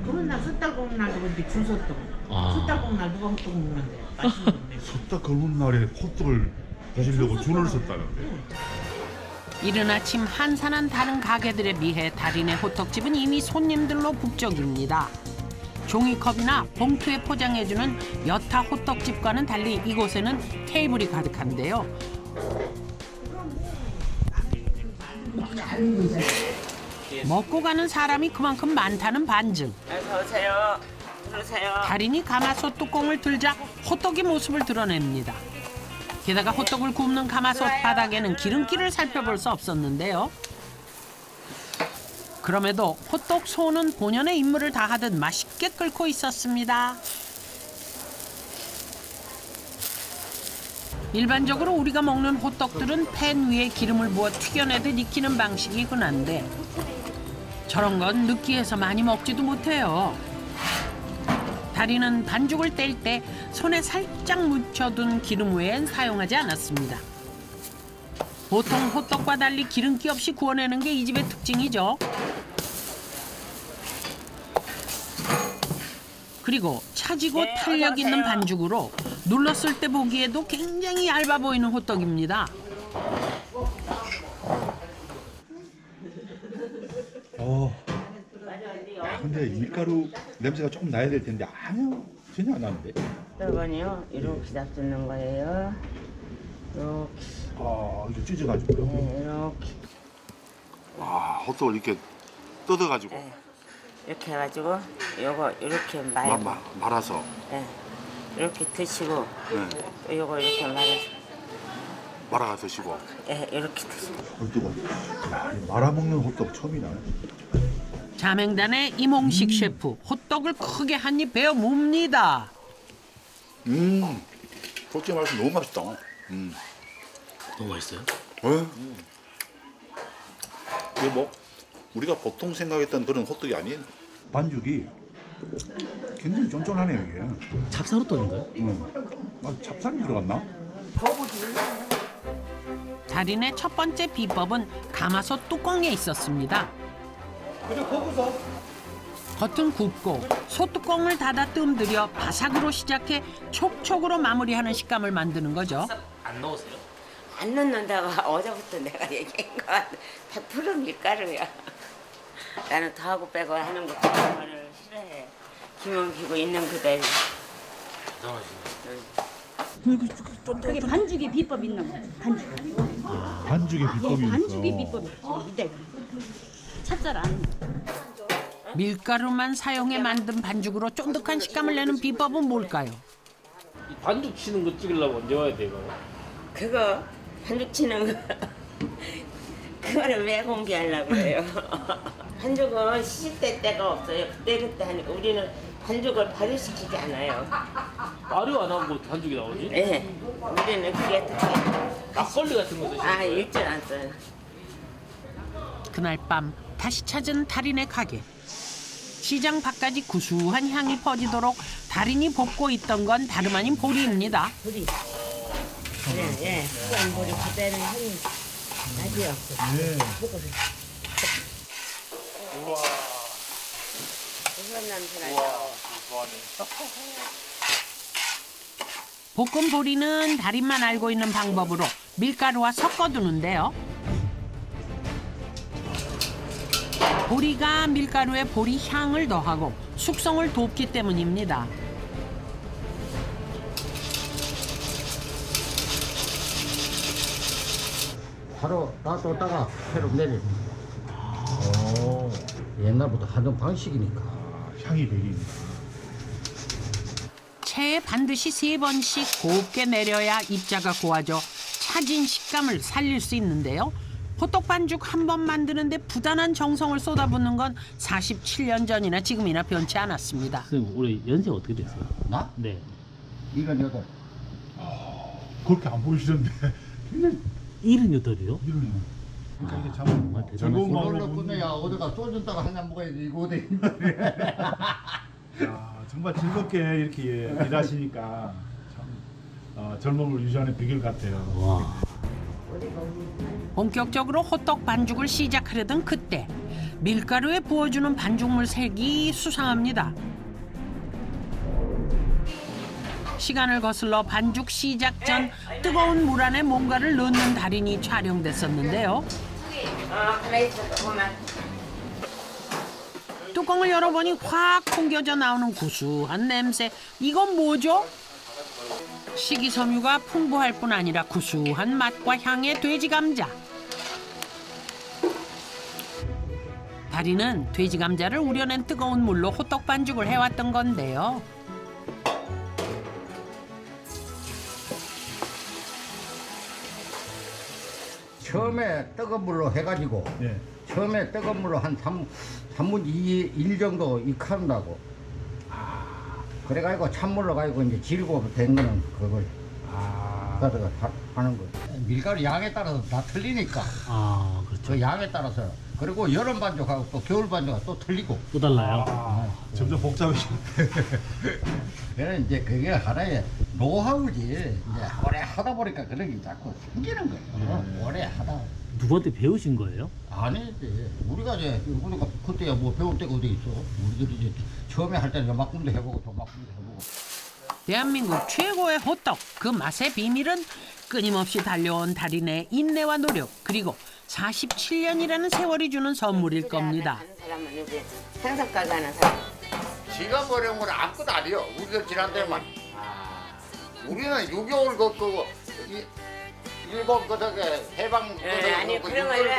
그런 날 숯달국 날도 그런데 줄 섰던. 숯달국 날 누가 호떡 먹는데 맛있는데. 섰다 검은 날에 호떡을 드시려고 줄을 섰다는데. 이른 아침 한산한 다른 가게들에 비해 달인의 호떡집은 이미 손님들로 북적입니다. 종이컵이나 봉투에 포장해주는 여타 호떡집과는 달리 이곳에는 테이블이 가득한데요. 먹고 가는 사람이 그만큼 많다는 반증. 어서 오세요. 들어오세요. 달인이 가마솥 뚜껑을 들자 호떡의 모습을 드러냅니다. 게다가 호떡을 굽는 가마솥 바닥에는 기름기를 살펴볼 수 없었는데요. 그럼에도 호떡 소는 본연의 임무를 다하듯 맛있게 끓고 있었습니다. 일반적으로 우리가 먹는 호떡들은 팬 위에 기름을 부어 튀겨내듯 익히는 방식이 흔한데 저런 건 느끼해서 많이 먹지도 못해요. 달인은 반죽을 뗄 때 손에 살짝 묻혀둔 기름 외엔 사용하지 않았습니다. 보통 호떡과 달리 기름기 없이 구워내는 게 이 집의 특징이죠. 그리고 차지고 탄력 있는 반죽으로 눌렀을 때 보기에도 굉장히 얇아 보이는 호떡입니다. 근데 밀가루 냄새가 조금 나야 될 텐데 아니요 전혀 안 나는데. 이번이요 이렇게 잡수는 거예요. 이렇게. 이렇게 찢어가지고요. 네, 이렇게. 호떡을 이렇게 뜯어가지고. 네. 이렇게 해가지고 요거 이렇게 말아서. 네. 이렇게 드시고. 네. 요거 이렇게 말아가 드시고. 네, 이렇게 드시고. 뜨거. 말아먹는 호떡 처음이네. 자맹단의 이몽식 셰프 호떡을 크게 한 입 베어 뭅니다. 솔직히 말해서 너무 맛있다. 너무 맛있어요? 이게 뭐 우리가 보통 생각했던 그런 호떡이 아닌 반죽이 굉장히 쫀쫀하네요 이게. 찹쌀호떡인가요? 찹쌀이 들어갔나? 달인의 첫 번째 비법은 가마솥 뚜껑에 있었습니다. 겉은 굽고 소뚜껑을 닫아 뜸들여 바삭으로 시작해 촉촉으로 마무리하는 식감을 만드는 거죠. 안 넣으세요? 안 넣는다고 어제부터 내가 얘기한 거 100% 밀가루야. 나는 더하고 빼고 하는 거 그런 거를 싫어해. 기면 기고 있는 그대로. 대단하시네. 그게 반죽의 비법이 있는 거야. 반죽. 반죽의 비법이 있어. 반죽의 비법이 있어. 이때 찹쌀 안. 밀가루만 사용해 만든 반죽으로 쫀득한 식감을 내는 비법은 뭘까요? 이 반죽 치는 거 찍으려면 언제 와야 돼요? 그거 반죽 치는 거 그거를 왜 공개하려고 그래요? 반죽은 시실 때가 없어요. 그때 하니까 우리는 반죽을 발효시키지 않아요. 발효 안 하고 반죽이 나오지? 네, 우리는 그게 특히 막걸리 같은 거 드시죠? 일절 안 써요. 그날 밤 다시 찾은 달인의 가게. 시장 밖까지 구수한 향이 퍼지도록 달인이 볶고 있던 건 다름 아닌 보리입니다. 보리. 예, 그건 보리 그대로 향이 나지요. 네. 우와. 무슨 냄새 나죠? 볶은 보리는 달인만 알고 있는 방법으로 밀가루와 섞어두는데요. 보리가 밀가루에 보리 향을 더하고 숙성을 돕기 때문입니다. 바로 놔뒀다가 새로 내리는 옛날부터 하던 방식이니까. 향이 배기니까. 체에 반드시 3번씩 곱게 내려야 입자가 고와져 차진 식감을 살릴 수 있는데요. 호떡 반죽 한 번 만드는데 부단한 정성을 쏟아붓는 건 47년 전이나 지금이나 변치 않았습니다. 선생님 올해 연세 어떻게 됐어요? 나? 네. 이건 여덟. 그렇게 안 보이시던데. 굉장히 78이요? 이러네. 그러니까 이게 참 정말 즐거운 대단하시네. 마음으로 그걸로 끝내야 어디가 쏘준다가 한잔 먹어야지 이거 어디. 정말 즐겁게 이렇게 일하시니까 참 젊음을 유지하는 비결 같아요. 와. 본격적으로 호떡 반죽을 시작하려던 그때 밀가루에 부어주는 반죽물 색이 수상합니다. 시간을 거슬러 반죽 시작 전 뜨거운 물 안에 뭔가를 넣는 달인이 촬영됐었는데요. 가만히 있어, 조금만. 뚜껑을 열어보니 확 풍겨져 나오는 구수한 냄새. 이건 뭐죠? 식이섬유가 풍부할 뿐 아니라 구수한 맛과 향의 돼지 감자. 달인은 돼지 감자를 우려낸 뜨거운 물로 호떡 반죽을 해왔던 건데요. 처음에 뜨거운 물로 해가지고 처음에 뜨거운 물로 한 3분의 1 정도 익힌다고. 그래가지고 찬물로 가지고 이제 질고 된 거는 그걸 가져가 하는 거예요. 밀가루 양에 따라서 다 틀리니까. 그렇죠. 그 양에 따라서. 그리고 여름 반죽하고 또 겨울 반죽하고 또 틀리고. 또 달라요. 점점 복잡해지네. 그래 이제 그게 하나의 노하우지. 이제 오래 하다 보니까 그런 게 자꾸 생기는 거예요. 오래 하다. 누구한테 배우신 거예요? 아니지. 우리가 그때야 뭐 배울 데가 어디 있어. 우리들이 이제 처음에 할 때는 막국도 해보고 도막국도 해보고. 대한민국 최고의 호떡. 그 맛의 비밀은 끊임없이 달려온 달인의 인내와 노력, 그리고 47년이라는 세월이 주는 선물일 겁니다. 하는 사람은 여기 생선가게 하는 사람. 지가 버려온 건 아무것도 아니요. 우리가 지난 데만. 우리는 6.25 걷고 일본 그저게 해방 아니 그런 거는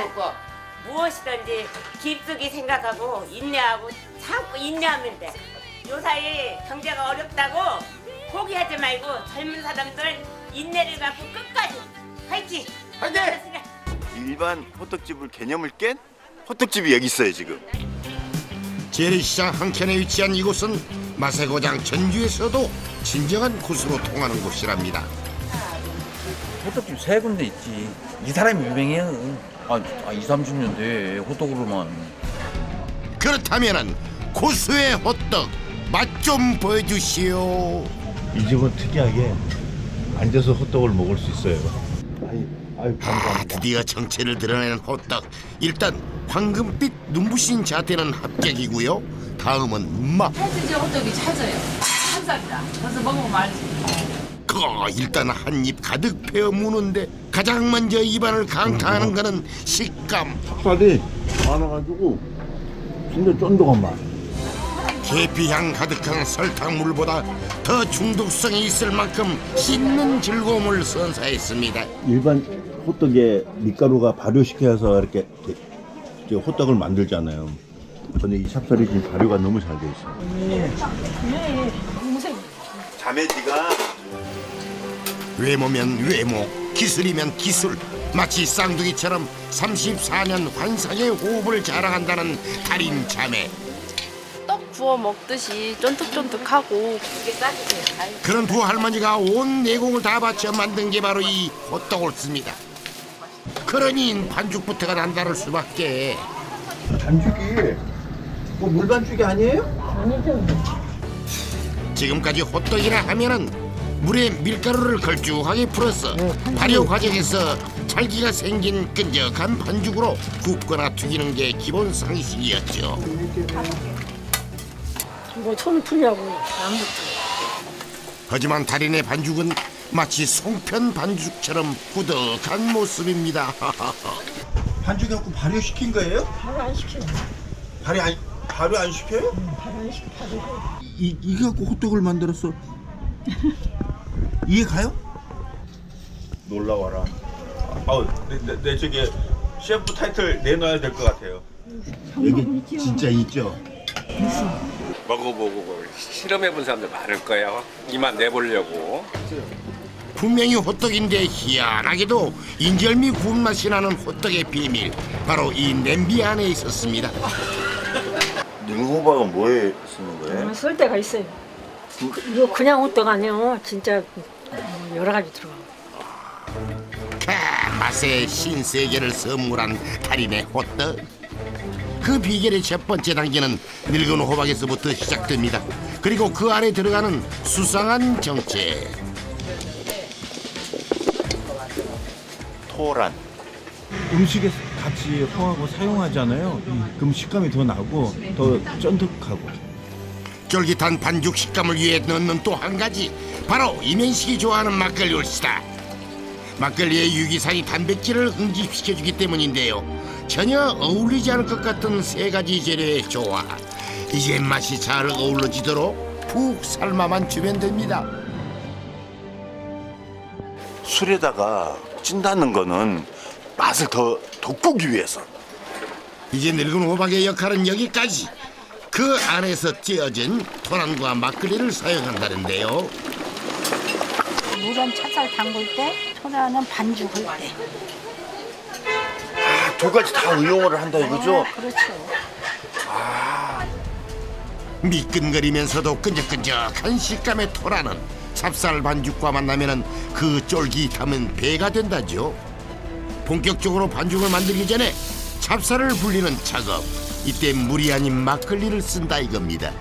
무엇이든지 깊숙이 생각하고 인내하고 참고 인내하면 돼. 요사이 경제가 어렵다고 포기하지 말고 젊은 사람들 인내를 갖고 끝까지 화이팅! 화이팅! 일반 호떡집을 개념을 깬 호떡집이 여기 있어요 지금. 재래시장 한켠에 위치한 이곳은 맛의 고장 전주에서도 진정한 곳으로 통하는 곳이랍니다. 호떡집 세 군데 있지. 이 사람이 유명해요. 20, 30년 돼 호떡으로만. 그렇다면은 고수의 호떡 맛 좀 보여주시오. 이 집은 특이하게 앉아서 호떡을 먹을 수 있어요. 감사합니다. 드디어 정체를 드러내는 호떡. 일단 황금빛 눈부신 자태는 합격이고요. 다음은 맛. 해수제 호떡이 찾아요. 한삽이다. 벌써 먹으면 알지. 일단 한 입 가득 베어 무는데 가장 먼저 입안을 강타하는 거는 식감. 찹쌀이 많아가지고 진짜 쫀득한 맛. 계피향 가득한 설탕물보다 더 중독성이 있을 만큼 씹는 즐거움을 선사했습니다. 일반 호떡에 밀가루가 발효시켜서 이렇게 호떡을 만들잖아요. 근데 이 찹쌀이 지금 발효가 너무 잘 돼 있어요. 자매지가 외모면 외모, 기술이면 기술. 마치 쌍둥이처럼 34년 환상의 호흡을 자랑한다는 달인 자매. 떡 구워 먹듯이 쫀득쫀득하고. 그런 두 할머니가 온 내공을 다 바쳐 만든 게 바로 이 호떡올스입니다. 그러니 반죽부터가 남다를 수밖에. 반죽이 뭐 물반죽이 아니에요? 아니죠. 지금까지 호떡이라 하면은 물에 밀가루를 걸쭉하게 풀어서 발효 과정에서 찰기가 생긴 끈적한 반죽으로 굽거나 튀기는 게 기본 상식이었죠. 뭐 손 풀려고 안 붙어. 하지만 달인의 반죽은 마치 송편 반죽처럼 꾸덕한 모습입니다. 반죽해갖고 발효시킨 거예요? 바로 안 시켜요. 발효 안 시켜요? 바로 안 시켜. 이게 갖고 호떡을 만들었어. 이해 가요? 놀라워라. 내 저기 셰프 타이틀 내놔야 될 것 같아요. 여기 진짜 있죠? 먹어보고 실험해본 사람들 많을 거예요. 이만 내보려고. 분명히 호떡인데 희한하게도 인절미 구운 맛이 나는 호떡의 비밀, 바로 이 냄비 안에 있었습니다. 능호박은 뭐에 쓰는 거예요? 쓸 때가 있어요. 이거 그냥 호떡 아니에요. 진짜 여러 가지 들어가요. 맛의 신세계를 선물한 달인의 호떡. 그 비결의 첫 번째 단계는 늙은 호박에서부터 시작됩니다. 그리고 그 안에 들어가는 수상한 정체. 토란. 음식에 같이 홍하고 사용하잖아요. 그럼 식감이 더 나고 더 쫀득하고. 쫄깃한 반죽 식감을 위해 넣는 또 한 가지, 바로 이면식이 좋아하는 막걸리 올시다. 막걸리의 유기산이 단백질을 응집시켜주기 때문인데요. 전혀 어울리지 않을 것 같은 세 가지 재료의 조화. 이제 맛이 잘 어우러지도록 푹 삶아만 주면 됩니다. 술에다가 찐다는 거는 맛을 더 돋구기 위해서. 이제 늙은 호박의 역할은 여기까지. 그 안에서 찌어진 토란과 막걸리를 사용한다는데요. 물은 찹쌀 담글 때, 토란은 반죽할 때. 아, 두 가지 다 응용을 한다 이거죠? 그렇죠. 미끈거리면서도 끈적끈적한 식감의 토란은 찹쌀 반죽과 만나면 그 쫄깃함은 배가 된다죠. 본격적으로 반죽을 만들기 전에 찹쌀을 불리는 작업. 이때 물이 아닌 막걸리를 쓴다 이겁니다.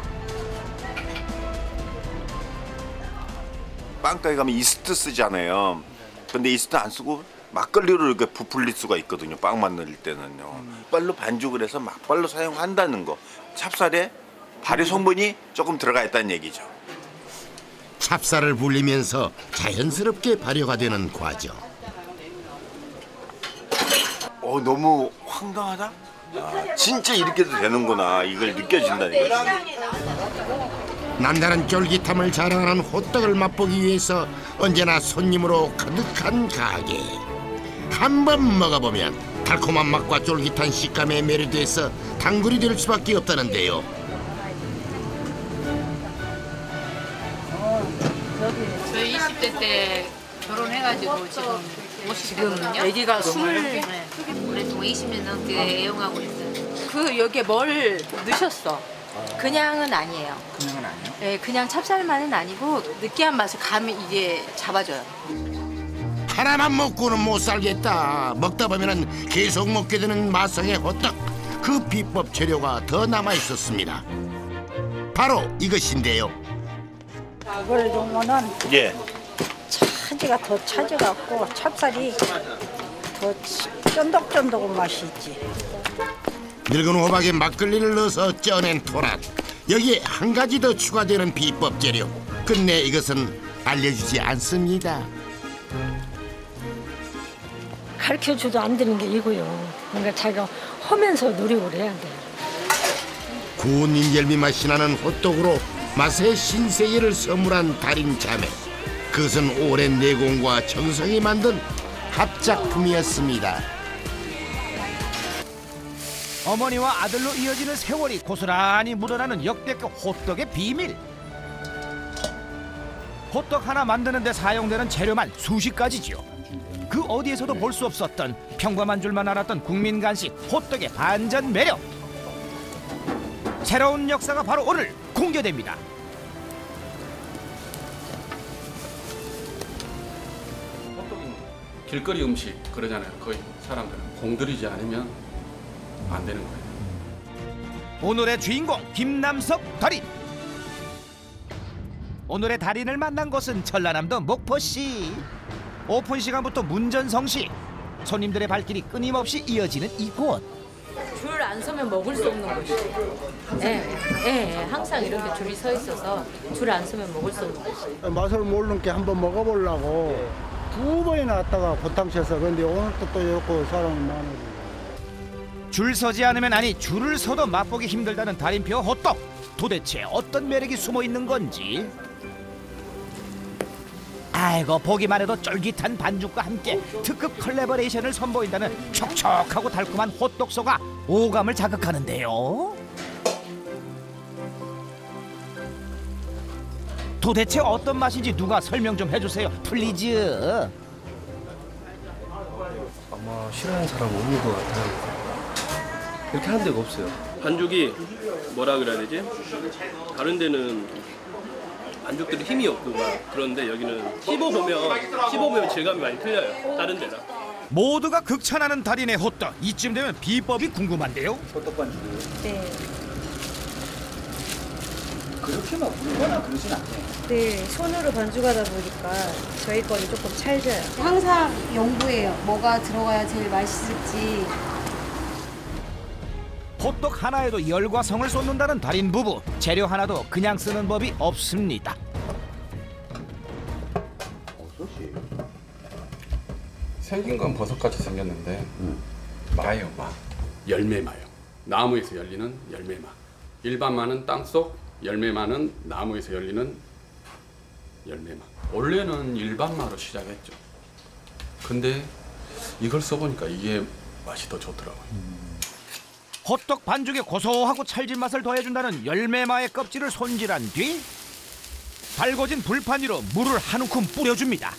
빵가게 가면 이스트 쓰잖아요. 근데 이스트 안 쓰고 막걸리로 이렇게 부풀릴 수가 있거든요. 빵 만들 때는요. 빨로 반죽을 해서 막발로 사용한다는 거. 찹쌀에 발효 성분이 조금 들어가 있다는 얘기죠. 찹쌀을 불리면서 자연스럽게 발효가 되는 과정. 너무 황당하다? 아, 진짜 이렇게도 되는구나. 이걸 느껴진다는 거지. 남다른 쫄깃함을 자랑하는 호떡을 맛보기 위해서 언제나 손님으로 가득한 가게. 한 번 먹어보면 달콤한 맛과 쫄깃한 식감에 매료돼서 단골이 될 수밖에 없다는데요. 저희 20대 때 결혼해가지고 지금 50대거든요. 아기가 20 오랫동안 20년 넘게 애용하고 있어요. 그 여기에 뭘 넣으셨어? 그냥은 아니에요. 그냥은 아니에요? 네, 그냥 찹쌀만은 아니고 느끼한 맛을 감이 이게 잡아줘요. 하나만 먹고는 못 살겠다. 먹다 보면은 계속 먹게 되는 마성의 호떡. 그 비법 재료가 더 남아 있었습니다. 바로 이것인데요. 이걸 넣으면은 예. 차지가 더 차져갖고 찹쌀이 더 쫀득쫀득한 맛이 있지. 늙은 호박에 막걸리를 넣어서 쪄낸 토란. 여기에 한 가지 더 추가되는 비법 재료. 끝내 이것은 알려주지 않습니다. 가르쳐줘도 안 되는 게 이거요. 그러니까 자기가 하면서 노력을 해야 돼. 구운 인절미 맛이 나는 호떡으로 맛의 신세계를 선물한 달인 자매. 그것은 오랜 내공과 정성이 만든 합작품이었습니다. 어머니와 아들로 이어지는 세월이 고스란히 묻어나는 역대급 호떡의 비밀. 호떡 하나 만드는 데 사용되는 재료만 수십 가지죠. 그 어디에서도 볼 수 없었던 평범한 줄만 알았던 국민 간식 호떡의 반전 매력. 새로운 역사가 바로 오늘 공개됩니다. 길거리 음식 그러잖아요. 거의 사람들은 공들이지 않으면 안 되는 거예요. 오늘의 주인공 김남석 달인. 오늘의 달인을 만난 곳은 전라남도 목포시. 오픈 시간부터 문전성시. 손님들의 발길이 끊임없이 이어지는 이곳. 줄 안 서면 먹을 수 없는 곳이에요. 예, 항상 이렇게 줄이 서 있어서 줄 안 서면 먹을 수 없는 곳이에요. 맛을 모르는 게 한번 먹어보려고 2번이나 왔다가 고탕쳐서 근데 오늘도 또 이렇게 사람이 많아요. 줄 서지 않으면 아니 줄을 서도 맛보기 힘들다는 달인표 호떡. 도대체 어떤 매력이 숨어 있는 건지. 아이고 보기만 해도 쫄깃한 반죽과 함께 특급 컬래버레이션을 선보인다는 촉촉하고 달콤한 호떡소가 오감을 자극하는데요. 도대체 어떤 맛인지 누가 설명 좀 해주세요 플리즈. 아마 싫어하는 사람 없는 것 같아요. 이렇게 하는 데가 없어요. 반죽이 뭐라 그래야 되지? 다른 데는 반죽들이 힘이 없고 막 그런데 여기는 씹어보면 질감이 많이 틀려요. 다른 데랑. 모두가 극찬하는 달인의 호떡. 이쯤 되면 비법이 궁금한데요. 호떡 반죽이요? 네. 그렇게 막 물거나 그러진 않네요. 네, 손으로 반죽하다 보니까 저희 거는 조금 찰져요. 항상 연구해요. 뭐가 들어가야 제일 맛있을지 호떡 하나에도 열과 성을 쏟는다는 달인 부부. 재료 하나도 그냥 쓰는 법이 없습니다. 생긴 건 버섯같이 생겼는데 마예요, 마. 열매마요. 나무에서 열리는 열매마. 일반 마는 땅속, 열매마는 나무에서 열리는 열매마. 원래는 일반 마로 시작했죠. 근데 이걸 써보니까 이게 맛이 더 좋더라고요. 호떡 반죽에 고소하고 찰진 맛을 더해준다는 열매마의 껍질을 손질한 뒤 달궈진 불판 위로 물을 한 움큼 뿌려줍니다.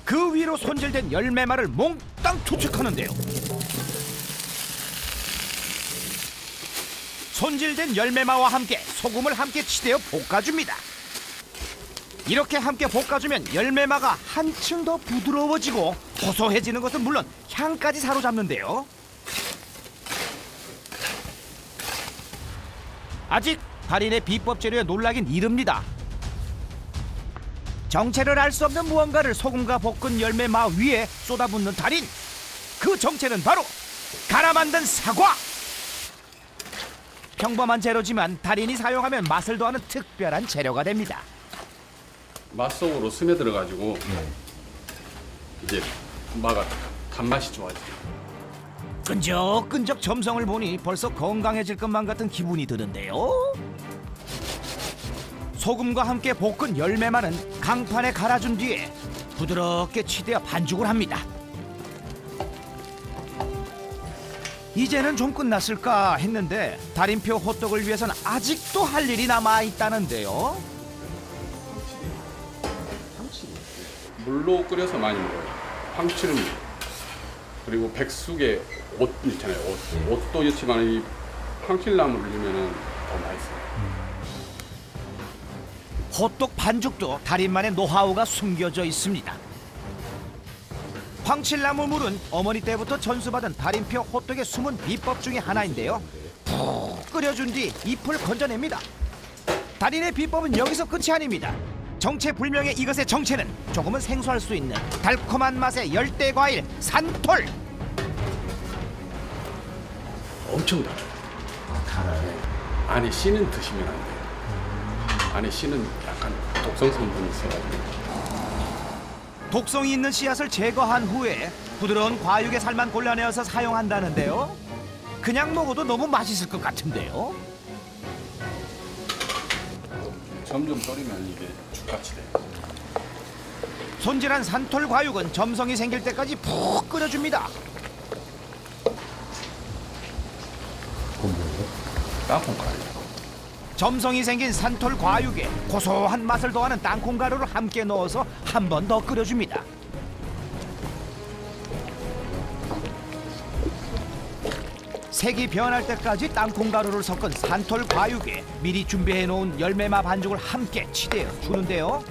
그 위로 손질된 열매마를 몽땅 투척하는데요. 손질된 열매마와 함께 소금을 함께 치대어 볶아줍니다. 이렇게 함께 볶아주면 열매마가 한층 더 부드러워지고 고소해지는 것은 물론 향까지 사로잡는데요. 아직 달인의 비법 재료에 놀라긴 이릅니다. 정체를 알 수 없는 무언가를 소금과 볶은 열매마 위에 쏟아붓는 달인. 그 정체는 바로 갈아 만든 사과. 평범한 재료지만 달인이 사용하면 맛을 더하는 특별한 재료가 됩니다. 맛 속으로 스며들어가지고 이제 마가 단맛이 좋아져요. 끈적끈적 점성을 보니 벌써 건강해질 것만 같은 기분이 드는데요. 소금과 함께 볶은 열매마는 강판에 갈아준 뒤에 부드럽게 치대어 반죽을 합니다. 이제는 좀 끝났을까 했는데 달인표 호떡을 위해서는 아직도 할 일이 남아있다는데요. 물로 끓여서 많이 먹어요. 황칠물 그리고 백숙에 옷 있잖아요. 옷도 좋지만 이 황칠나물을 넣으면 더 맛있어요. 호떡 반죽도 달인만의 노하우가 숨겨져 있습니다. 황칠나무 물은 어머니 때부터 전수받은 달인표 호떡의 숨은 비법 중에 하나인데요. 푹 끓여준 뒤 잎을 건져냅니다. 달인의 비법은 여기서 끝이 아닙니다. 정체불명의 이것의 정체는 조금은 생소할 수 있는 달콤한 맛의 열대과일 산톨. 엄청 달아요. 달아요? 안에 씨는 드시면 안 돼요. 안에 씨는 약간 독성 성분이 있어가지고. 독성이 있는 씨앗을 제거한 후에 부드러운 과육의 살만 골라내어서 사용한다는데요. 그냥 먹어도 너무 맛있을 것 같은데요. 점점 끓이면 이게 죽같이 돼요. 손질한 산톨 과육은 점성이 생길 때까지 푹 끓여줍니다. 땅콩가루. 점성이 생긴 산톨 과육에 고소한 맛을 더하는 땅콩가루를 함께 넣어서 한 번 더 끓여줍니다. 색이 변할 때까지 땅콩가루를 섞은 산톨 과육에 미리 준비해놓은 열매마 반죽을 함께 치대어 주는데요.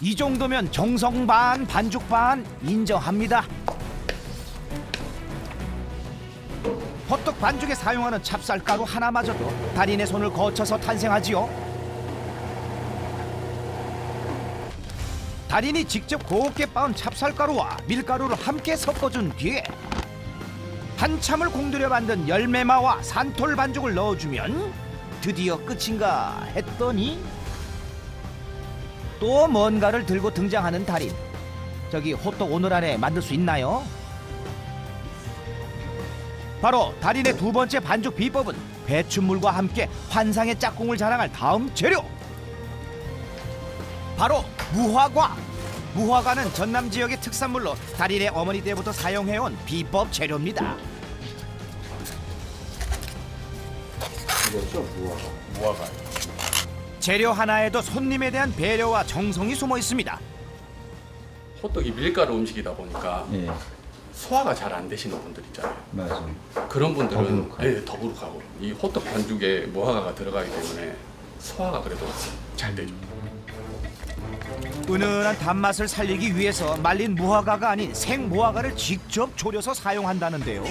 이 정도면 정성 반 반죽 반 인정합니다. 호떡 반죽에 사용하는 찹쌀가루 하나마저도 달인의 손을 거쳐서 탄생하지요. 달인이 직접 곱게 빻은 찹쌀가루와 밀가루를 함께 섞어준 뒤에 한참을 공들여 만든 열매마와 산톨 반죽을 넣어주면 드디어 끝인가 했더니 또 뭔가를 들고 등장하는 달인. 저기 호떡 오늘 안에 만들 수 있나요? 바로 달인의 두 번째 반죽 비법은 배추물과 함께 환상의 짝꿍을 자랑할 다음 재료. 바로 무화과. 무화과는 전남 지역의 특산물로 달인의 어머니 때부터 사용해온 비법 재료입니다. 이거죠, 무화과. 재료 하나에도 손님에 대한 배려와 정성이 숨어 있습니다. 호떡이 밀가루 음식이다 보니까 소화가 잘 안 되시는 분들 있잖아요. 맞아요. 그런 분들은 더부룩하고 이 호떡 반죽에 무화과가 들어가기 때문에 소화가 그래도 잘 되죠. 은은한 단맛을 살리기 위해서 말린 무화과가 아닌 생무화과를 직접 졸여서 사용한다는데요.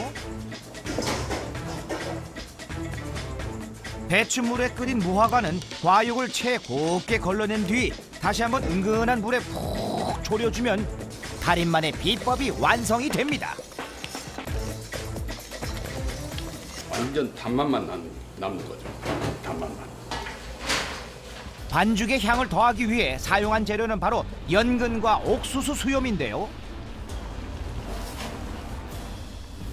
배추물에 끓인 무화과는 과육을 채 곱게 걸러낸 뒤 다시 한번 은근한 물에 푹 졸여주면 달인만의 비법이 완성이 됩니다. 완전 단맛만 남는 거죠. 단맛만. 반죽의 향을 더하기 위해 사용한 재료는 바로 연근과 옥수수 수염인데요.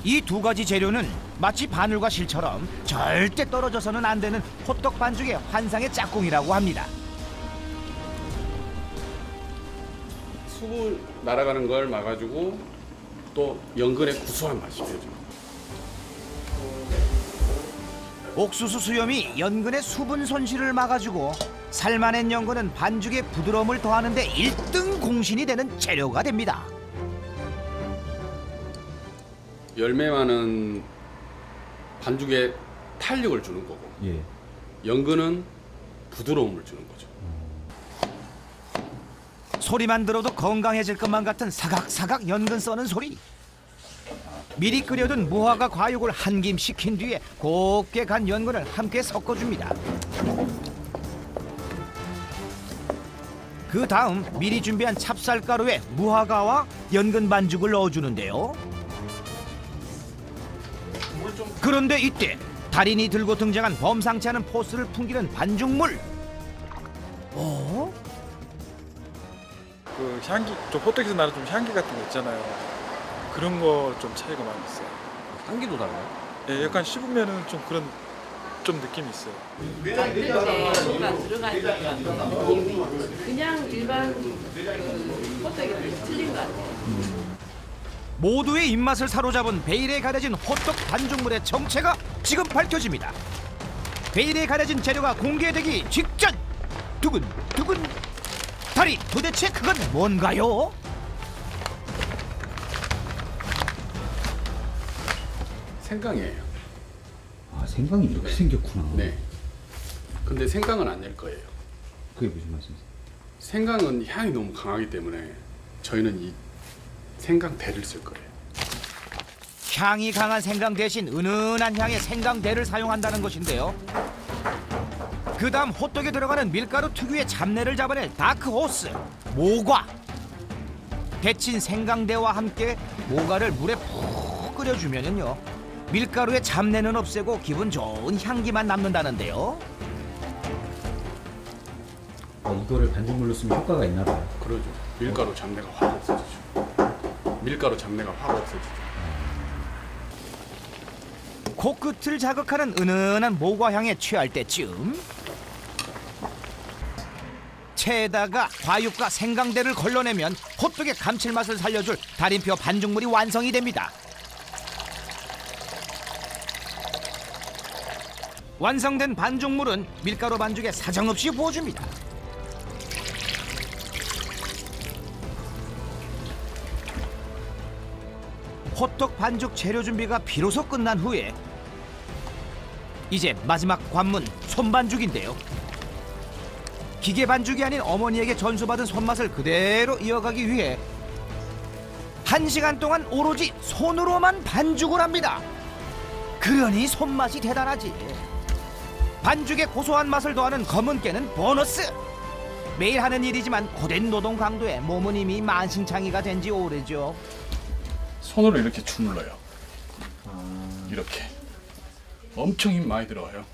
이 두 가지 재료는 마치 바늘과 실처럼 절대 떨어져서는 안 되는 호떡 반죽의 환상의 짝꿍이라고 합니다. 수분 날아가는 걸 막아주고 또 연근의 구수한 맛이 되죠. 옥수수 수염이 연근의 수분 손실을 막아주고 삶아낸 연근은 반죽의 부드러움을 더하는 데 1등 공신이 되는 재료가 됩니다. 열매만은 반죽에 탄력을 주는 거고 연근은 부드러움을 주는 거죠. 소리만 들어도 건강해질 것만 같은 사각사각 연근 써는 소리. 미리 끓여둔 무화과 과육을 한 김 식힌 뒤에 곱게 간 연근을 함께 섞어줍니다. 그 다음 미리 준비한 찹쌀가루에 무화과와 연근 반죽을 넣어주는데요. 그런데 이때 달인이 들고 등장한 범상치 않은 포스를 풍기는 반죽물. 그 향기, 좀 호떡에서 나는 좀 향기 같은 거 있잖아요. 그런 거 좀 차이가 많이 있어요. 향기도 달라요? 예, 약간 씹으면은 좀 그런 좀 느낌이 있어요. 만들 때 뭐가 들어가니까 느낌이 그냥 일반 호떡이랑 틀린 것 같아요. 모두의 입맛을 사로잡은 베일에 가려진 호떡 반죽물의 정체가 지금 밝혀집니다. 베일에 가려진 재료가 공개되기 직전! 두근두근! 달인, 도대체 그건 뭔가요? 생강이에요. 아, 생강이 이렇게 생겼구나. 네. 근데 생강은 안 낼 거예요. 그게 무슨 말씀이세요? 생강은 향이 너무 강하기 때문에 저희는 이 생강대를 쓸 거예요. 향이 강한 생강 대신 은은한 향의 생강대를 사용한다는 것인데요. 그 다음 호떡에 들어가는 밀가루 특유의 잡내를 잡아낼 다크호스, 모과. 데친 생강대와 함께 모과를 물에 푹 끓여주면요, 밀가루의 잡내는 없애고 기분 좋은 향기만 남는다는데요. 이거를 반죽물로 쓰면 효과가 있나 봐요. 그러죠. 밀가루 잡내가 확 없어지죠. 밀가루 잡내가 확 없어지죠. 코끝을 자극하는 은은한 모과향에 취할 때쯤 체에다가 과육과 생강대를 걸러내면 호떡의 감칠맛을 살려줄 달인표 반죽물이 완성이 됩니다. 완성된 반죽물은 밀가루 반죽에 사정없이 부어줍니다. 호떡 반죽 재료 준비가 비로소 끝난 후에 이제 마지막 관문 손반죽인데요. 기계 반죽이 아닌 어머니에게 전수받은 손맛을 그대로 이어가기 위해 1시간 동안 오로지 손으로만 반죽을 합니다. 그러니 손맛이 대단하지. 반죽의 고소한 맛을 더하는 검은 깨는 보너스. 매일 하는 일이지만 고된 노동 강도에 몸은 이미 만신창이가 된 지 오래죠. 손으로 이렇게 주물러요. 이렇게 엄청 힘 많이 들어가요.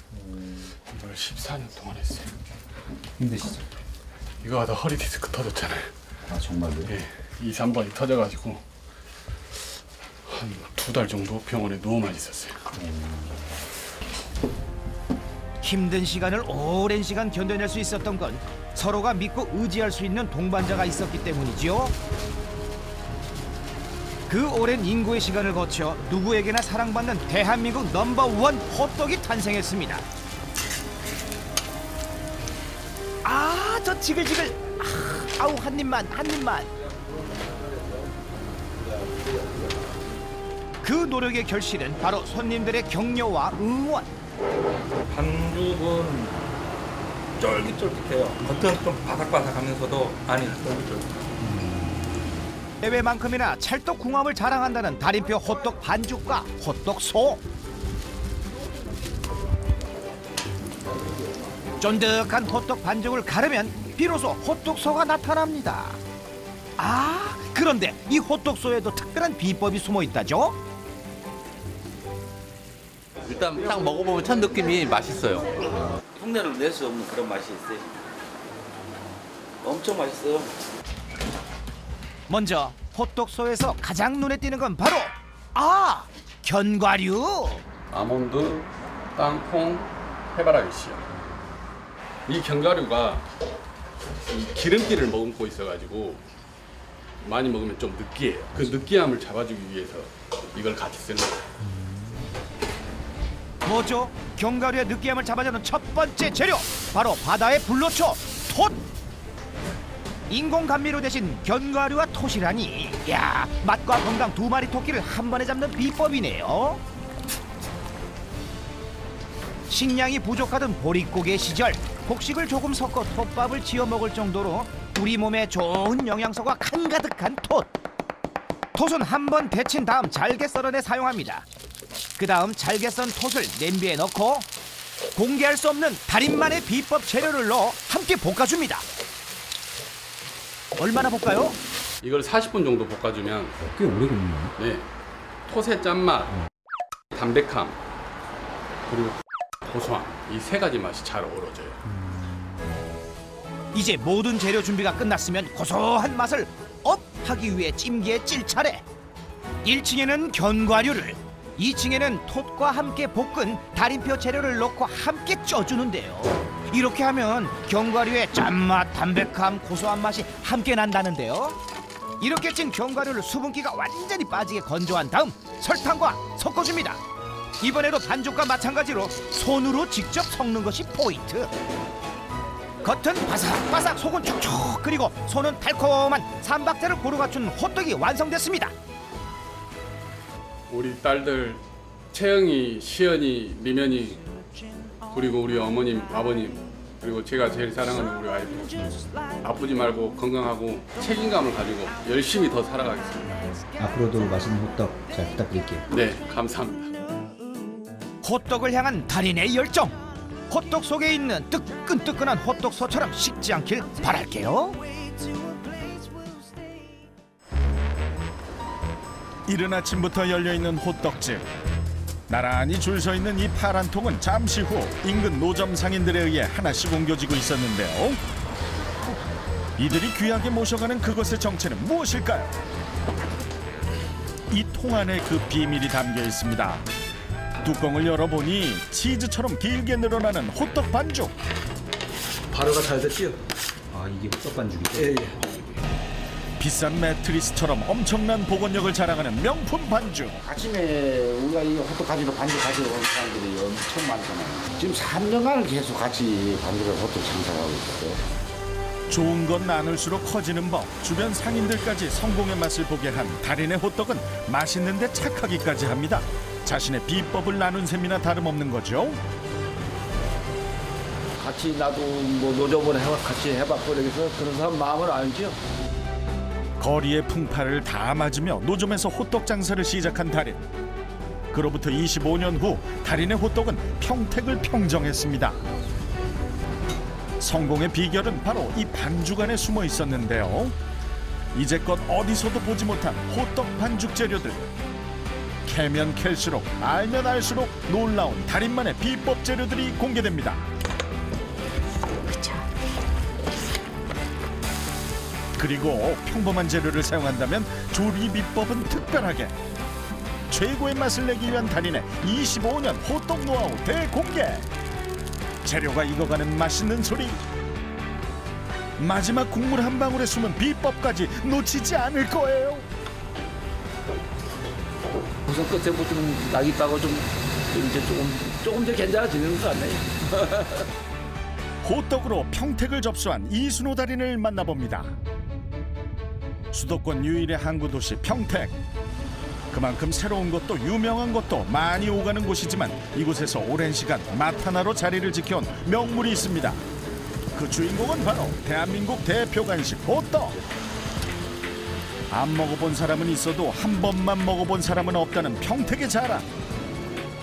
이걸 14년 동안 했어요. 힘드시죠? 이거 하다 허리 디스크 터졌잖아요. 아, 정말요? 예, 2, 3번이 터져가지고 한 2달 정도 병원에 누워만 있었어요. 힘든 시간을 오랜 시간 견뎌낼 수 있었던 건 서로가 믿고 의지할 수 있는 동반자가 있었기 때문이죠. 그 오랜 인고의 시간을 거쳐 누구에게나 사랑받는 대한민국 넘버원 호떡이 탄생했습니다. 아, 저 지글지글. 아우, 한 입만, 한 입만. 그 노력의 결실은 바로 손님들의 격려와 응원. 반죽은 쫄깃쫄깃해요. 겉은 좀 바삭바삭하면서도 안이 쫄깃쫄깃해요. 해외만큼이나 찰떡궁합을 자랑한다는 달인표 호떡 반죽과 호떡소. 쫀득한 호떡 반죽을 가르면 비로소 호떡소가 나타납니다. 아, 그런데 이 호떡소에도 특별한 비법이 숨어 있다죠? 일단 딱 먹어보면 첫 느낌이 맛있어요. 흉내를 낼 수 없는 그런 맛이 있어요. 엄청 맛있어요. 먼저 호떡소에서 가장 눈에 띄는 건 바로 견과류. 아몬드, 땅콩, 해바라기 씨앗. 이 견과류가 이 기름기를 머금고 있어가지고 많이 먹으면 좀 느끼해요. 그 느끼함을 잡아주기 위해서 이걸 같이 쓰는 거예요. 뭐죠? 견과류의 느끼함을 잡아주는 첫 번째 재료, 바로 바다의 불로초 톳. 인공 감미료 대신 견과류와 톳이라니, 야, 맛과 건강 두 마리 토끼를 한 번에 잡는 비법이네요. 식량이 부족하던 보릿고개 시절, 곡식을 조금 섞어 톳밥을 지어 먹을 정도로 우리 몸에 좋은 영양소가 한가득한 톳. 톳은 한 번 데친 다음 잘게 썰어내 사용합니다. 그 다음 잘게 썬 톳을 냄비에 넣고 공개할 수 없는 달인만의 비법 재료를 넣어 함께 볶아줍니다. 얼마나 볶아요? 이걸 40분 정도 볶아주면 꽤 오래 굽네요. 네, 톳의 짠맛, 담백함, 그리고 고소함, 이 세 가지 맛이 잘 어우러져요. 이제 모든 재료 준비가 끝났으면 고소한 맛을 업하기 위해 찜기에 찔 차례. 1층에는 견과류를, 2층에는 톳과 함께 볶은 달인표 재료를 넣고 함께 쪄주는데요. 이렇게 하면 견과류의 짠맛, 담백함, 고소한 맛이 함께 난다는데요. 이렇게 찐 견과류를 수분기가 완전히 빠지게 건조한 다음 설탕과 섞어줍니다. 이번에도 반죽과 마찬가지로 손으로 직접 섞는 것이 포인트. 겉은 바삭바삭, 속은 촉촉, 그리고 손은 달콤한 삼박자를 고루 갖춘 호떡이 완성됐습니다. 우리 딸들 채영이, 시연이, 미면이, 그리고 우리 어머님, 아버님, 그리고 제가 제일 사랑하는 우리 와이프, 아프지 말고 건강하고 책임감을 가지고 열심히 더 살아가겠습니다. 앞으로도 맛있는 호떡 잘 부탁드릴게요. 네, 감사합니다. 호떡을 향한 달인의 열정, 호떡 속에 있는 뜨끈뜨끈한 호떡소처럼 식지 않길 바랄게요. 이른 아침부터 열려있는 호떡집. 나란히 줄 서 있는 이 파란 통은 잠시 후 인근 노점 상인들에 의해 하나씩 옮겨지고 있었는데요. 이들이 귀하게 모셔가는 그것의 정체는 무엇일까요? 이 통 안에 그 비밀이 담겨 있습니다. 뚜껑을 열어보니 치즈처럼 길게 늘어나는 호떡 반죽. 발효가 잘 됐지요? 아, 이게 호떡 반죽이죠? 예. 비싼 매트리스처럼 엄청난 복원력을 자랑하는 명품 반죽. 아침에 우리가 이 호떡 가지러 반죽 가지러 온 사람들이 엄청 많잖아요. 지금 3년간을 계속 같이 반죽을 호떡 장사하고 있어요. 좋은 건 나눌수록 커지는 법. 주변 상인들까지 성공의 맛을 보게 한 달인의 호떡은 맛있는데 착하기까지 합니다. 자신의 비법을 나눈 셈이나 다름없는 거죠. 같이 나도 뭐 노점을 같이 해봤고 그래서 그런 사람 마음을 알죠. 거리의 풍파를 다 맞으며 노점에서 호떡 장사를 시작한 달인. 그로부터 25년 후 달인의 호떡은 평택을 평정했습니다. 성공의 비결은 바로 이 반죽 안에 숨어 있었는데요. 이제껏 어디서도 보지 못한 호떡 반죽 재료들. 캐면 캘수록, 알면 알수록 놀라운 달인만의 비법 재료들이 공개됩니다. 그리고 평범한 재료를 사용한다면 조리 비법은 특별하게. 최고의 맛을 내기 위한 달인의 25년 호떡 노하우 대공개. 재료가 익어가는 맛있는 소리. 마지막 국물 한 방울에 숨은 비법까지 놓치지 않을 거예요. 우선 끝에부터 좀 낙이 따고 좀 이제 조금 더 괜찮아지는 것 같네요. 호떡으로 평택을 접수한 이순호 달인을 만나봅니다. 수도권 유일의 항구 도시 평택. 그만큼 새로운 것도 유명한 것도 많이 오가는 곳이지만 이곳에서 오랜 시간 맛 하나로 자리를 지켜온 명물이 있습니다. 그 주인공은 바로 대한민국 대표 간식 호떡. 안 먹어본 사람은 있어도 한 번만 먹어본 사람은 없다는 평택의 자랑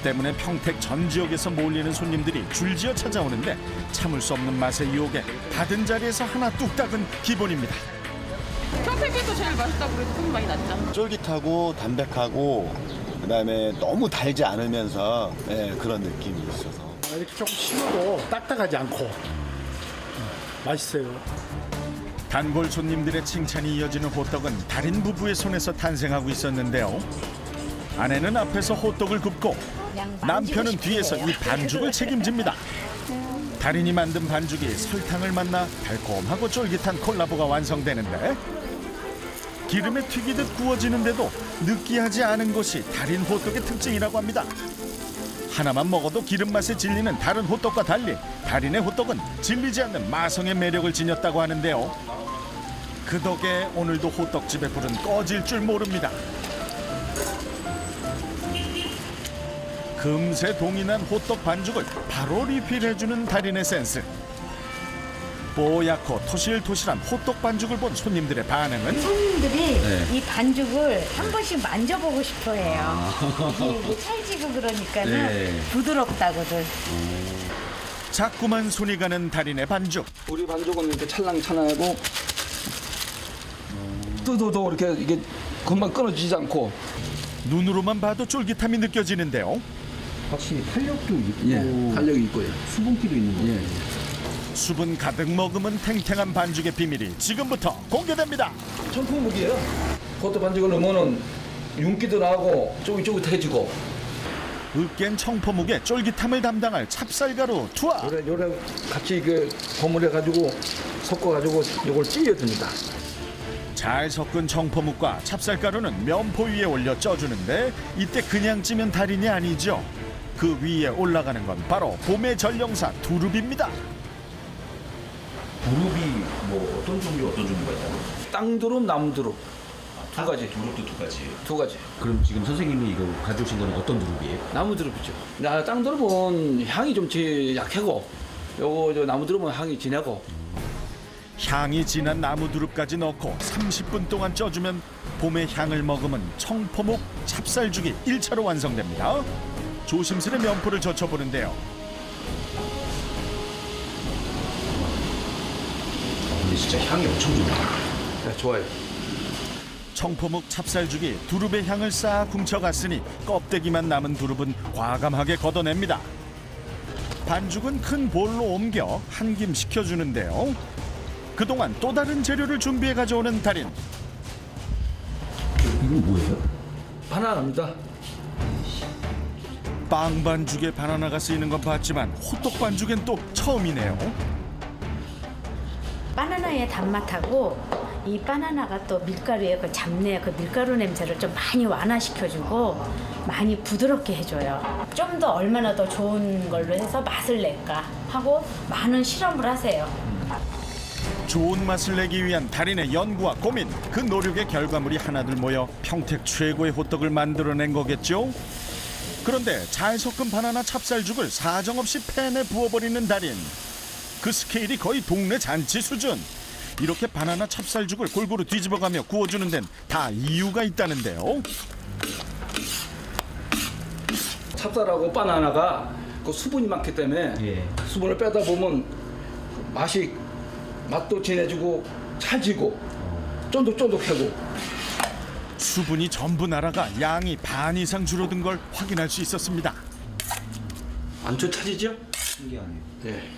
때문에 평택 전 지역에서 몰리는 손님들이 줄지어 찾아오는데 참을 수 없는 맛의 유혹에 받은 자리에서 하나 뚝딱은 기본입니다. 평택에도 제일 맛있다고 그래서 소문 많이 났죠. 쫄깃하고 담백하고 그다음에 너무 달지 않으면서 그런 느낌이 있어서 이렇게 조금 식어도 딱딱하지 않고 맛있어요. 단골 손님들의 칭찬이 이어지는 호떡은 달인 부부의 손에서 탄생하고 있었는데요. 아내는 앞에서 호떡을 굽고 남편은 뒤에서 이 반죽을 책임집니다. 달인이 만든 반죽이 설탕을 만나 달콤하고 쫄깃한 콜라보가 완성되는데 기름에 튀기듯 구워지는데도 느끼하지 않은 것이 달인 호떡의 특징이라고 합니다. 하나만 먹어도 기름 맛에 질리는 다른 호떡과 달리 달인의 호떡은 질리지 않는 마성의 매력을 지녔다고 하는데요. 그 덕에 오늘도 호떡집의 불은 꺼질 줄 모릅니다. 금세 동인한 호떡 반죽을 바로 리필해주는 달인의 센스. 뽀얗고 토실토실한 호떡 반죽을 본 손님들의 반응은? 손님들이 이 반죽을 한 번씩 만져보고 싶어해요. 이게 찰지고 그러니까는 부드럽다고들. 자꾸만 손이 가는 달인의 반죽. 우리 반죽은 이렇게 찰랑찰랑하고 뜯어도 이게 금방 끊어지지 않고 눈으로만 봐도 쫄깃함이 느껴지는데요. 확실히 탄력도 있고 탄력이 있고요. 수분기도 있는 거예요. 수분 가득 머금은 탱탱한 반죽의 비밀이 지금부터 공개됩니다. 청포묵이에요. 호떡 반죽을 넣으면 윤기도 나고 쫄깃쫄깃해지고. 으깬 청포묵의 쫄깃함을 담당할 찹쌀가루 투하. 요래 같이 버무려가지고 섞어가지고 이걸 찌어줍니다. 잘 섞은 청포묵과 찹쌀가루는 면포 위에 올려 쪄주는데 이때 그냥 찌면 달인이 아니죠. 그 위에 올라가는 건 바로 봄의 전령사 두릅입니다. 두릅이 뭐 어떤 종류가 있나요? 땅두릅, 나무두릅 두 가지. 두릅도 두 가지. 두 가지. 그럼 지금 선생님이 이거 가져오신 건 어떤 두릅이에요? 나무두릅이죠. 땅두릅은 향이 좀 약하고 요거 나무두릅은 향이 진하고. 향이 진한 나무두릅까지 넣고 30분 동안 쪄주면 봄의 향을 머금은 청포묵 찹쌀죽이 1차로 완성됩니다. 조심스레 면포를 젖혀보는데요. 근데 진짜 향이 엄청 좋네요. 네, 좋아요. 청포묵 찹쌀죽이 두릅의 향을 싹 훔쳐갔으니 껍데기만 남은 두릅은 과감하게 걷어냅니다. 반죽은 큰 볼로 옮겨 한 김 식혀주는데요. 그동안 또 다른 재료를 준비해 가져오는 달인. 이건 뭐예요? 바나나입니다. 빵 반죽에 바나나가 쓰이는 건 봤지만 호떡 반죽엔 또 처음이네요. 바나나의 단맛하고 이 바나나가 또 밀가루의 그 잡내, 그 밀가루 냄새를 좀 많이 완화시켜주고 많이 부드럽게 해줘요. 좀 더 얼마나 더 좋은 걸로 해서 맛을 낼까 하고 많은 실험을 하세요. 좋은 맛을 내기 위한 달인의 연구와 고민, 그 노력의 결과물이 하나둘 모여 평택 최고의 호떡을 만들어낸 거겠죠? 그런데 잘 섞은 바나나 찹쌀죽을 사정없이 팬에 부어버리는 달인. 그 스케일이 거의 동네 잔치 수준. 이렇게 바나나 찹쌀죽을 골고루 뒤집어가며 구워주는 데는 다 이유가 있다는데요. 찹쌀하고 바나나가 그 수분이 많기 때문에 수분을 빼다 보면 맛도 진해지고 찰지고 쫀득쫀득하고. 수분이 전부 날아가 양이 반 이상 줄어든 걸 확인할 수 있었습니다. 안쪽 차지죠? 신기하네요. 네.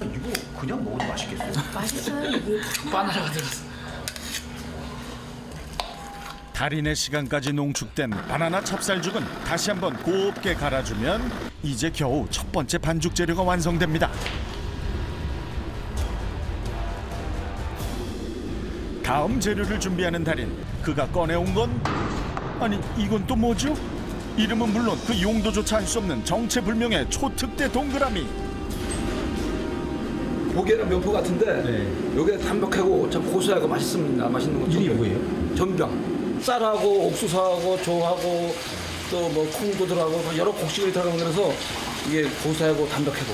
이거 그냥 먹어도 맛있겠어요? 맛있어요. 이게 바나나가 들어갔어. 달인의 시간까지 농축된 바나나 찹쌀죽은 다시 한번 곱게 갈아주면 이제 겨우 첫 번째 반죽 재료가 완성됩니다. 다음 재료를 준비하는 달인. 그가 꺼내온 건 아니 이건 또 뭐죠? 이름은 물론 그 용도조차 알 수 없는 정체불명의 초특대 동그라미. 보기에는 면포 같은데 요게 담백하고 참 고소하고 맛있습니다. 맛있는 거. 이게 뭐예요? 전병. 쌀하고 옥수수하고 조하고 또 뭐 콩도 들어가고 뭐 여러 곡식이 들어가면서 이게 고소하고 담백하고.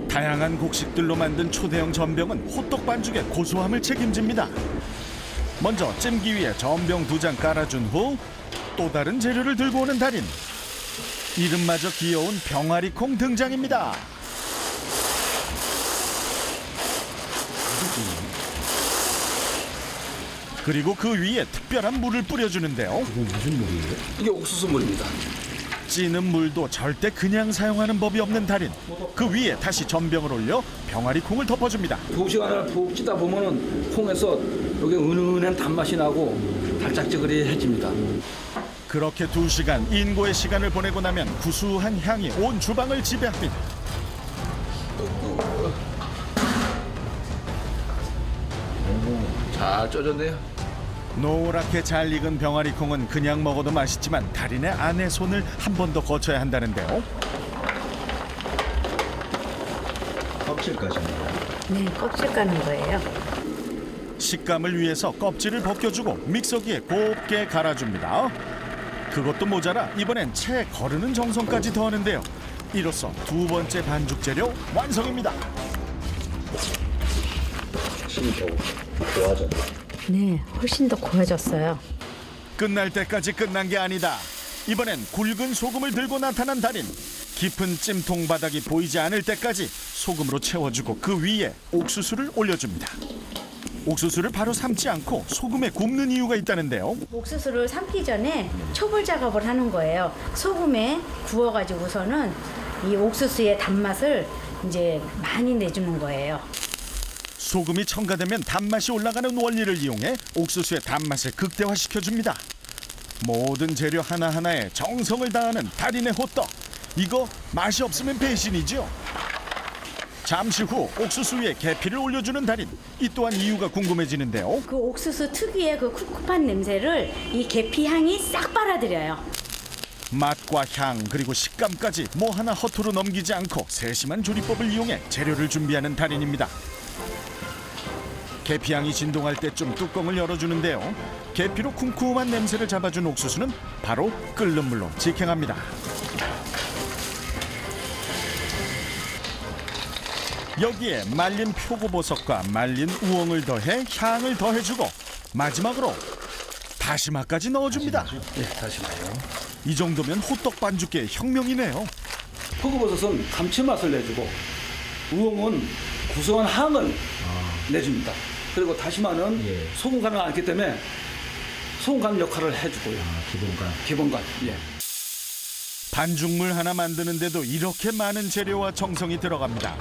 다양한 곡식들로 만든 초대형 전병은 호떡 반죽의 고소함을 책임집니다. 먼저 찜기 위에 전병 2장 깔아준 후 또 다른 재료를 들고 오는 달인. 이름마저 귀여운 병아리콩 등장입니다. 그리고 그 위에 특별한 물을 뿌려주는데요. 이게 무슨 물이에요? 이게 옥수수 물입니다. 찌는 물도 절대 그냥 사용하는 법이 없는 달인. 그 위에 다시 전병을 올려 병아리 콩을 덮어줍니다. 2시간을 푹 찌다 보면은 콩에서 여기 은은한 단맛이 나고 달짝지근해집니다. 그렇게 2시간 인고의 시간을 보내고 나면 구수한 향이 온 주방을 지배합니다. 잘 쪄졌네요. 노랗게 잘 익은 병아리 콩은 그냥 먹어도 맛있지만 달인의 아내 손을 한 번 더 거쳐야 한다는데요. 껍질까지입니다. 네, 껍질 까는 거예요. 식감을 위해서 껍질을 벗겨주고 믹서기에 곱게 갈아줍니다. 그것도 모자라 이번엔 채 거르는 정성까지 더하는데요. 이로써 2번째 반죽 재료 완성입니다. 힘이 더 좋아졌네. 네, 훨씬 더 고와졌어요. 끝날 때까지 끝난 게 아니다. 이번엔 굵은 소금을 들고 나타난 달인. 깊은 찜통 바닥이 보이지 않을 때까지 소금으로 채워주고 그 위에 옥수수를 올려줍니다. 옥수수를 바로 삶지 않고 소금에 굽는 이유가 있다는데요. 옥수수를 삶기 전에 초벌 작업을 하는 거예요. 소금에 구워가지고서는 이 옥수수의 단맛을 이제 많이 내주는 거예요. 소금이 첨가되면 단맛이 올라가는 원리를 이용해 옥수수의 단맛을 극대화시켜줍니다. 모든 재료 하나하나에 정성을 다하는 달인의 호떡. 이거 맛이 없으면 배신이죠. 잠시 후 옥수수 위에 계피를 올려주는 달인. 이 또한 이유가 궁금해지는데요. 그 옥수수 특유의 그 쿰쿰한 냄새를 이 계피 향이 싹 빨아들여요. 맛과 향 그리고 식감까지 뭐 하나 허투루 넘기지 않고 세심한 조리법을 이용해 재료를 준비하는 달인입니다. 계피향이 진동할 때쯤 뚜껑을 열어주는데요. 계피로 쿰쿰한 냄새를 잡아준 옥수수는 바로 끓는 물로 직행합니다. 여기에 말린 표고버섯과 말린 우엉을 더해 향을 더해주고 마지막으로 다시마까지 넣어줍니다. 네, 다시마요. 이 정도면 호떡 반죽계의 혁명이네요. 표고버섯은 감칠맛을 내주고 우엉은 구수한 향을 내줍니다. 그리고 다시마는 소금간을 않기 때문에 소금간 역할을 해주고요. 기본간. 예. 반죽물 하나 만드는데도 이렇게 많은 재료와 정성이 들어갑니다.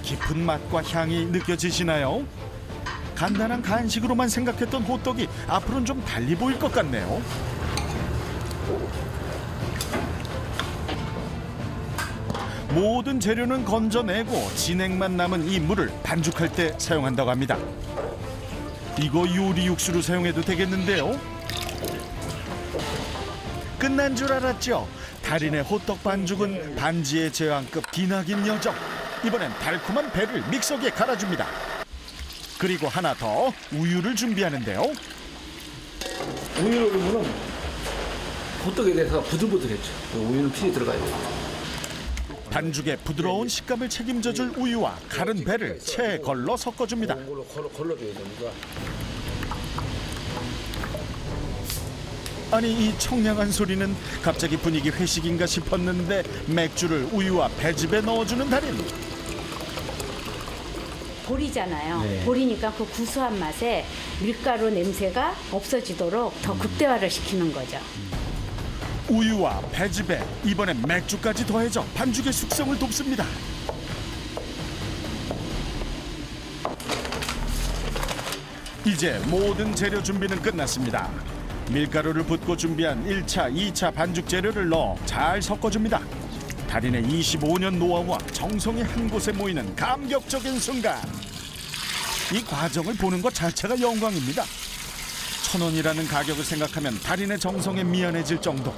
깊은 맛과 향이 느껴지시나요? 간단한 간식으로만 생각했던 호떡이 앞으로는 좀 달리 보일 것 같네요. 모든 재료는 건져내고 진액만 남은 이 물을 반죽할 때 사용한다고 합니다. 이거 요리 육수로 사용해도 되겠는데요? 끝난 줄 알았죠? 달인의 호떡 반죽은 반지의 제왕급 기나긴 여정. 이번엔 달콤한 배를 믹서기에 갈아줍니다. 그리고 하나 더 우유를 준비하는데요. 우유를 넣으면 호떡에 대해서 부들부들했죠. 우유는 필히 들어가야 돼요. 반죽의 부드러운 식감을 책임져줄 우유와 갈은 배를 채 걸러 섞어줍니다. 걸러줘야 됩니다. 아니 이 청량한 소리는 갑자기 분위기 회식인가 싶었는데 맥주를 우유와 배즙에 넣어주는 달인. 보리잖아요. 네. 보리니까 그 구수한 맛에 밀가루 냄새가 없어지도록 더 극대화를 시키는 거죠. 우유와 배즙에 이번엔 맥주까지 더해져 반죽의 숙성을 돕습니다. 이제 모든 재료 준비는 끝났습니다. 밀가루를 붓고 준비한 1차, 2차 반죽 재료를 넣어 잘 섞어줍니다. 달인의 25년 노하우와 정성이 한 곳에 모이는 감격적인 순간. 이 과정을 보는 것 자체가 영광입니다. 1,000원이라는 가격을 생각하면 달인의 정성에 미안해질 정도.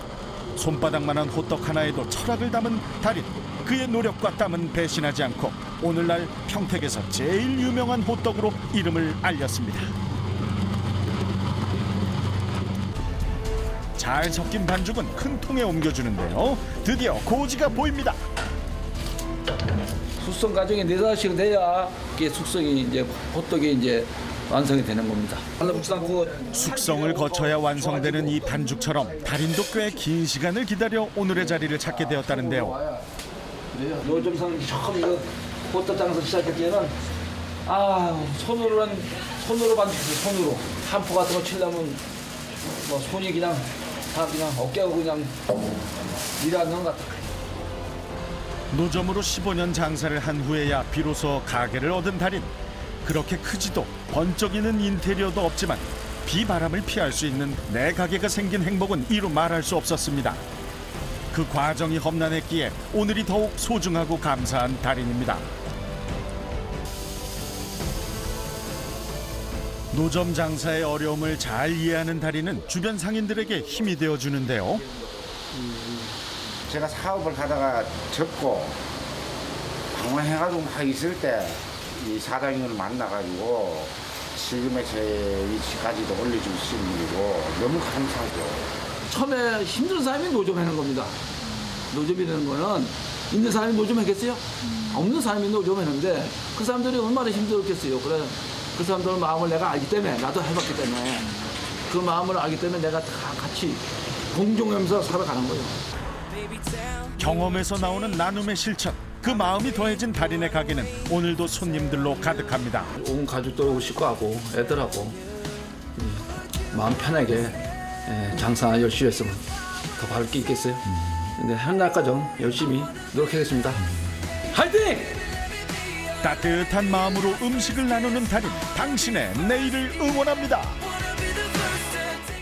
손바닥만한 호떡 하나에도 철학을 담은 달인. 그의 노력과 땀은 배신하지 않고 오늘날 평택에서 제일 유명한 호떡으로 이름을 알렸습니다. 잘 섞인 반죽은 큰 통에 옮겨주는데요. 드디어 고지가 보입니다. 숙성 과정이 4-5시간 돼야 이게 숙성이 이제 호떡이 이제 완성이 되는 겁니다. 숙성을 거쳐야 완성되는 이 반죽처럼 달인도 꽤 긴 시간을 기다려 오늘의 자리를 찾게 되었다는데요. 노점상 처음 이거 호떡 장사 시작할 때는 손으로 반죽해서 손으로 한포 같은 거 치려면 뭐 손이 그냥 다 그냥 어깨가 그냥 일하는 것 같아. 노점으로 15년 장사를 한 후에야 비로소 가게를 얻은 달인. 그렇게 크지도 번쩍이는 인테리어도 없지만 비바람을 피할 수 있는 내 가게가 생긴 행복은 이루 말할 수 없었습니다. 그 과정이 험난했기에 오늘이 더욱 소중하고 감사한 달인입니다. 노점 장사의 어려움을 잘 이해하는 달인은 주변 상인들에게 힘이 되어주는데요. 제가 사업을 하다가 접고 방황해가지고 막 있을 때 이 사장님을 만나가지고 지금의 제 위치까지도 올려주신 분이고 너무 감사하죠. 처음에 힘든 사람이 노점하는 겁니다. 노점이라는 거는 있는 사람이 노점하겠어요? 없는 사람이 노점하는데 그 사람들이 얼마나 힘들었겠어요. 그래 그 사람들 마음을 내가 알기 때문에 나도 해봤기 때문에 그 마음을 알기 때문에 내가 다 같이 공존하면서 살아가는 거예요. 경험에서 나오는 나눔의 실천. 그 마음이 더해진 달인의 가게는 오늘도 손님들로 가득합니다. 온 가족들 식구하고 애들하고 마음 편하게 장사 열심히 했으면 더 바를 게 있겠어요. 근데 한 날까지 열심히 노력하겠습니다. 화이팅! 따뜻한 마음으로 음식을 나누는 달인, 당신의 내일을 응원합니다.